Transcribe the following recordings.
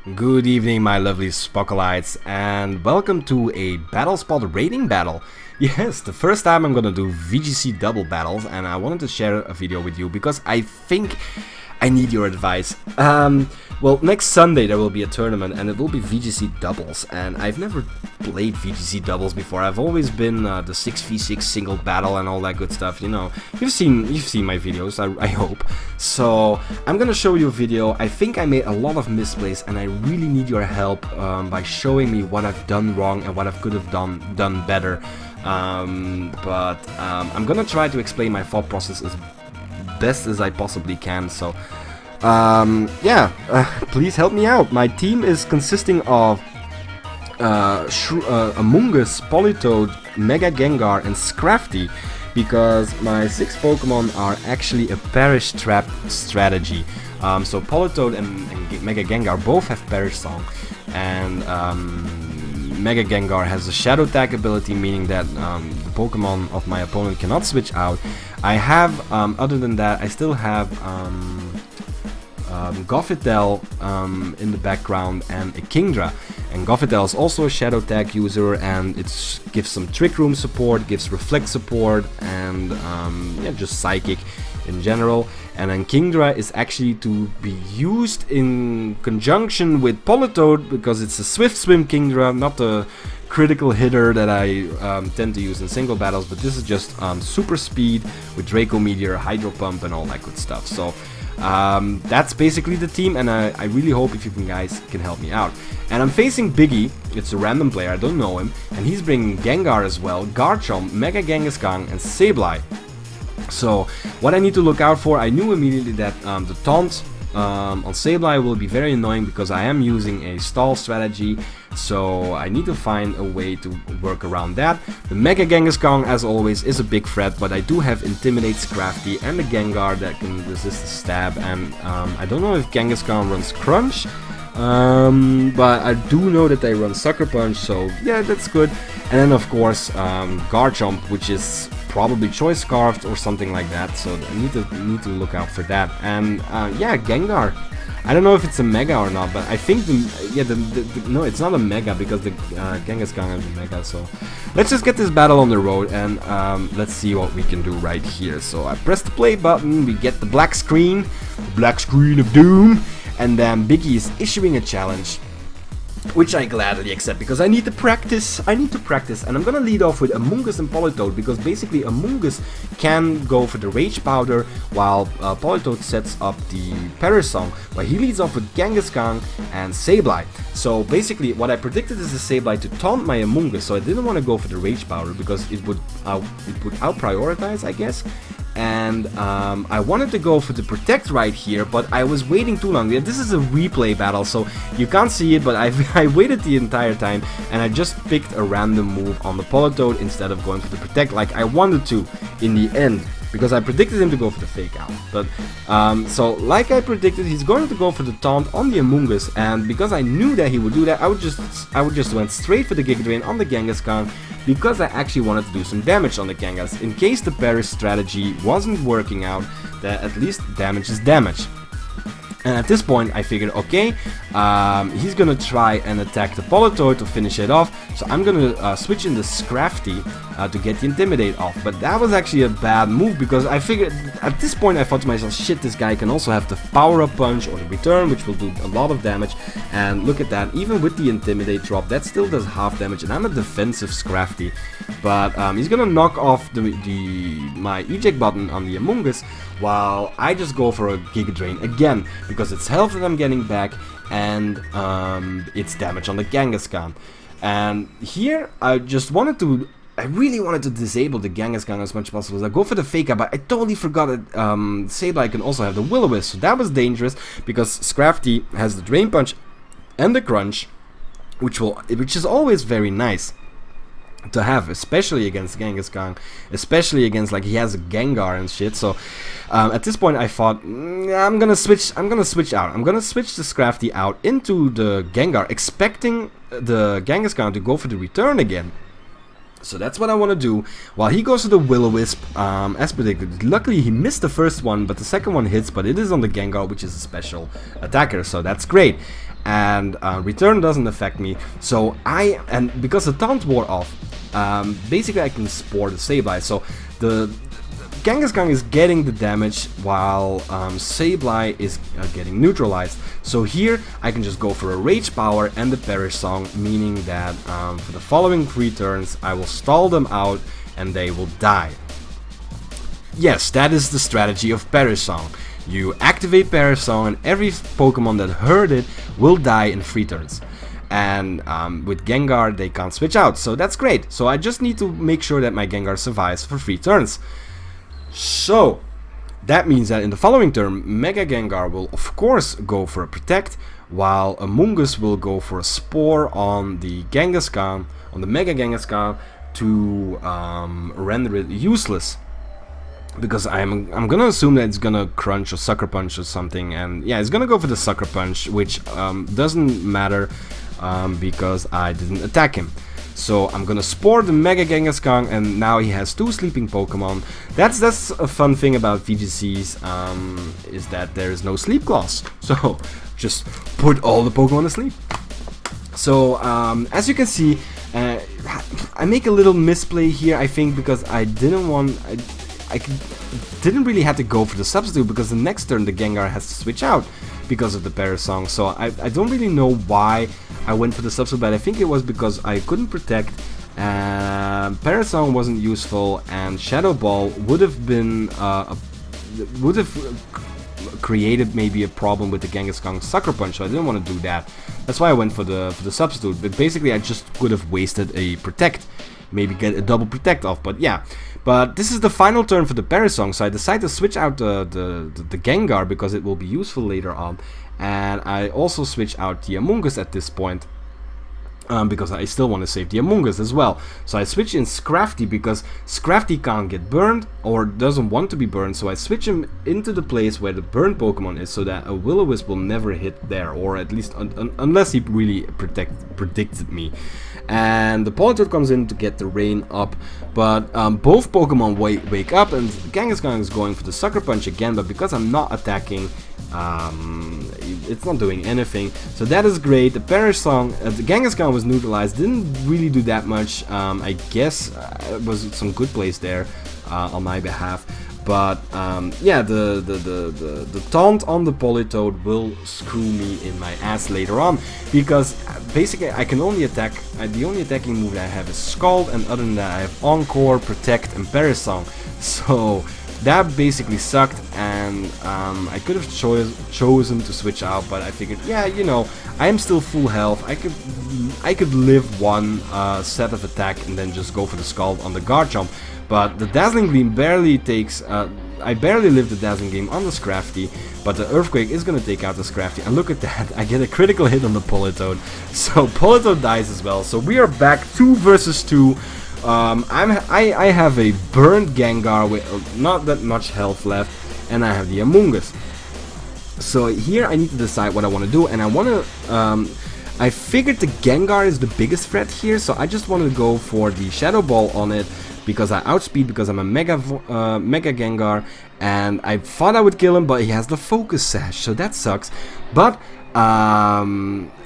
Good evening, my lovely Spockolites, and welcome to a Battle Spot rating battle. Yes, the first time I'm gonna do VGC double battles, and I wanted to share a video with you because I think I need your advice. Well, next Sunday there will be a tournament, and it will be VGC doubles, and I've never played VGC doubles before. I've always been the 6v6 single battle and all that good stuff. You know, you've seen my videos, I hope. So I'm gonna show you a video. I think I made a lot of misplays, and I really need your help by showing me what I've done wrong and what I could have done better. I'm gonna try to explain my thought process as best as I possibly can. So please help me out. My team is consisting of Among Us, Politoed, Mega Gengar, and Scrafty, because my 6 Pokemon are actually a Perish Trap strategy. So Politoed and Mega Gengar both have Perish Song, and Mega Gengar has a Shadow Tag ability, meaning that the Pokemon of my opponent cannot switch out. I have, other than that, I still have Gothitelle in the background and a Kingdra. And Gothitelle is also a Shadow Tag user, and it gives some Trick Room support, gives Reflect support, and just Psychic in general. And then Kingdra is actually to be used in conjunction with Politoed because it's a Swift Swim Kingdra, not the critical hitter that I tend to use in single battles, but this is just super speed with Draco Meteor, Hydro Pump, and all that good stuff. So that's basically the team, and I really hope if you guys can help me out. And I'm facing Biggie. It's a random player, I don't know him, and he's bringing Gengar as well, Garchomp, Mega Kangaskhan, and Sableye. So what I need to look out for, I knew immediately that the taunt on Sableye will be very annoying because I am using a stall strategy, so I need to find a way to work around that. The Mega Kangaskhan, as always, is a big threat, but I do have Intimidate, Scrafty, and the Gengar that can resist the stab, and I don't know if Kangaskhan runs Crunch, but I do know that they run Sucker Punch, so yeah, that's good. And then of course Garchomp, which is probably Choice Scarfed or something like that, so I need to look out for that. And yeah, Gengar, I don't know if it's a Mega or not, but I think no, it's not a Mega because the Kangaskhan is a Mega. So let's just get this battle on the road, and let's see what we can do right here. So I press the play button, we get the black screen of doom, and then Biggie is issuing a challenge, which I gladly accept because I need to practice. And I'm gonna lead off with Among Us and Politoed, because basically Among Us can go for the Rage Powder while Politoed sets up the Perish Song, where he leads off with Kangaskhan and Sableye. So basically what I predicted is the Sableye to taunt my Among Us, so I didn't want to go for the Rage Powder because it would out-prioritize, I guess. And I wanted to go for the Protect right here, but I was waiting too long. This is a replay battle, so you can't see it, but I waited the entire time, and I just picked a random move on the Politoed instead of going for the Protect like I wanted to in the end, because I predicted him to go for the Fake Out. But so like I predicted, he's going to go for the Taunt on the Among Us, and because I knew that he would do that, I would just went straight for the Giga Drain on the Kangaskhan, because I actually wanted to do some damage on the Kangas in case the Perish strategy wasn't working out, that at least damage is damage. And at this point I figured, okay, he's gonna try and attack the Politoed to finish it off, so I'm gonna switch in the Scrafty to get the Intimidate off. But that was actually a bad move, because I figured, at this point I thought to myself, shit, this guy can also have the Power Up Punch or the Return, which will do a lot of damage. And look at that, even with the Intimidate drop, that still does half damage, and I'm a defensive Scrafty. But he's gonna knock off my eject button on the Among Us, while I just go for a Giga Drain again, because it's health that I'm getting back, and it's damage on the Kangaskhan. And here I really wanted to disable the Kangaskhan as much as possible. So I go for the Fake Out, but I totally forgot that Sableye can also have the Will-O-Wisp, so that was dangerous, because Scrafty has the Drain Punch and the Crunch, which is always very nice to have, especially against Kangaskhan, especially against, like, he has a Gengar and shit. So at this point I thought, I'm gonna switch out. I'm gonna switch the Scrafty out into the Gengar, expecting the Kangaskhan to go for the Return again. So that's what I want to do, while he goes to the Will-O-Wisp, as predicted. Luckily he missed the first one, but the second one hits, but it is on the Gengar, which is a special attacker, so that's great. and return doesn't affect me. So and because the taunt wore off, basically I can spore the Sableye. So the Kangaskhan is getting the damage while Sableye is getting neutralized. So here I can just go for a Rage Power and the Perish Song, meaning that for the following 3 turns I will stall them out and they will die. Yes, that is the strategy of Perish Song. You activate Perish Song and every Pokemon that heard it will die in 3 turns. And with Gengar they can't switch out, so that's great. So I just need to make sure that my Gengar survives for 3 turns. So that means that in the following turn Mega Gengar will of course go for a Protect, while Amoonguss will go for a Spore on the Kangaskhan, on the Mega Kangaskhan, to render it useless. Because I'm gonna assume that it's gonna Crunch or Sucker Punch or something, and yeah, it's gonna go for the Sucker Punch, which doesn't matter because I didn't attack him. So I'm gonna Spore the Mega Kangaskhan, and now he has 2 sleeping Pokemon. That's a fun thing about VGCs, is that there is no sleep clause. So just put all the Pokemon to sleep. So as you can see, I make a little misplay here, I think, because I didn't want. Didn't really have to go for the substitute, because the next turn the Gengar has to switch out because of the Perish Song. So I don't really know why I went for the substitute, but I think it was because I couldn't protect, Perish Song wasn't useful, and Shadow Ball would have been created maybe a problem with the Kangaskhan Sucker Punch, so I didn't want to do that. That's why I went for the substitute, but basically I just could have wasted a Protect, maybe get a double Protect off, but yeah. But this is the final turn for the Perish Song, so I decided to switch out the Gengar because it will be useful later on. And I also switch out the Amoonguss at this point, because I still want to save the Amoonguss as well. So I switch in Scrafty because Scrafty can't get burned or doesn't want to be burned, so I switch him into the place where the burned Pokemon is, so that a Will-O-Wisp will never hit there, or at least unless he really predicted me. And the Politoed comes in to get the rain up, but both Pokemon wake up, and Kangaskhan is going for the Sucker Punch again, but because I'm not attacking, it's not doing anything. So that is great. The Perish Song, the Kangaskhan was neutralized, didn't really do that much. I guess it was some good plays there on my behalf. But yeah, the taunt on the Politoed will screw me in my ass later on, because basically I can only attack, the only attacking move that I have is Scald, and other than that I have Encore, Protect and Perish Song. So that basically sucked, and I could have chosen to switch out, but I figured, yeah, you know, I am still full health, I could live one set of attack and then just go for the Scald on the Garchomp. But the Dazzling Gleam barely takes, I barely live the Dazzling Gleam on the Scrafty, but the Earthquake is gonna take out the Scrafty, and look at that, I get a critical hit on the Politoed, so Politoed dies as well. So we are back 2 versus 2. I have a burned Gengar with not that much health left, and I have the Amoonguss. So here I need to decide what I want to do, and I want to, I figured the Gengar is the biggest threat here, so I just want to go for the Shadow Ball on it, because I outspeed, because I'm a Mega Gengar, and I thought I would kill him, but he has the Focus Sash, so that sucks. But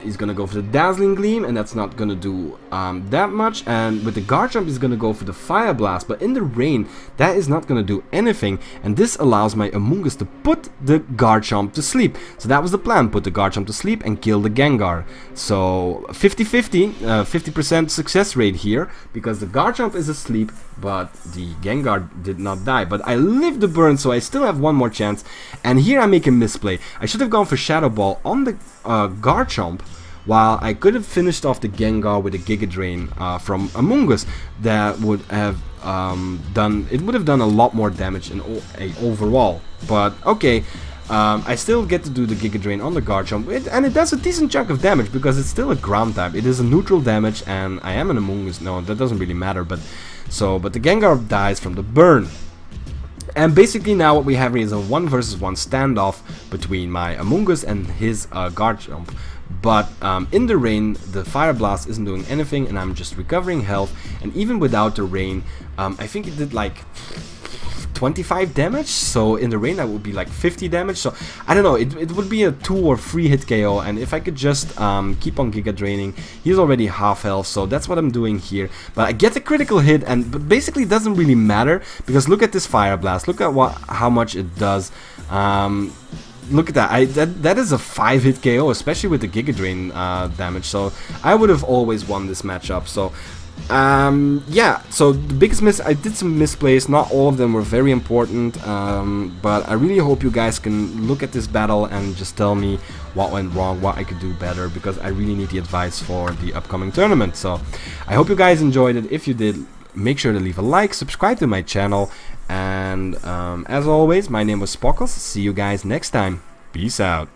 he's gonna go for the Dazzling Gleam, and that's not gonna do that much. And with the Garchomp, he's gonna go for the Fire Blast, but in the rain, that is not gonna do anything. And this allows my Amoonguss to put the Garchomp to sleep. So that was the plan: put the Garchomp to sleep and kill the Gengar. So 50-50, 50% success rate here, because the Garchomp is asleep, but the Gengar did not die. But I lived the burn, so I still have one more chance. And here I make a misplay. I should have gone for Shadow Ball on the Garchomp, while I could have finished off the Gengar with a Giga Drain from Amoonguss. That would have done a lot more damage in overall. But okay, I still get to do the Giga Drain on the Garchomp, and it does a decent chunk of damage because it's still a ground type. It is a neutral damage, and I am an Amoonguss. No, that doesn't really matter. But the Gengar dies from the burn. And basically now what we have here is a 1 versus 1 standoff between my Amoonguss and his Garchomp. But in the rain, the Fire Blast isn't doing anything, and I'm just recovering health. And even without the rain, I think it did like 25 damage, so in the rain that would be like 50 damage, so I don't know, it would be a 2 or 3 hit KO, and if I could just keep on Giga Draining, he's already half health, so that's what I'm doing here. But I get a critical hit, but basically it doesn't really matter, because look at this Fire Blast, look at how much it does. Look at that, that is a 5 hit KO, especially with the Giga Drain damage, so I would have always won this matchup. So yeah, so the biggest I did some misplays, not all of them were very important, but I really hope you guys can look at this battle and just tell me what went wrong, what I could do better, because I really need the advice for the upcoming tournament. So I hope you guys enjoyed it. If you did, make sure to leave a like, subscribe to my channel, and as always, my name was Spockles. See you guys next time. Peace out.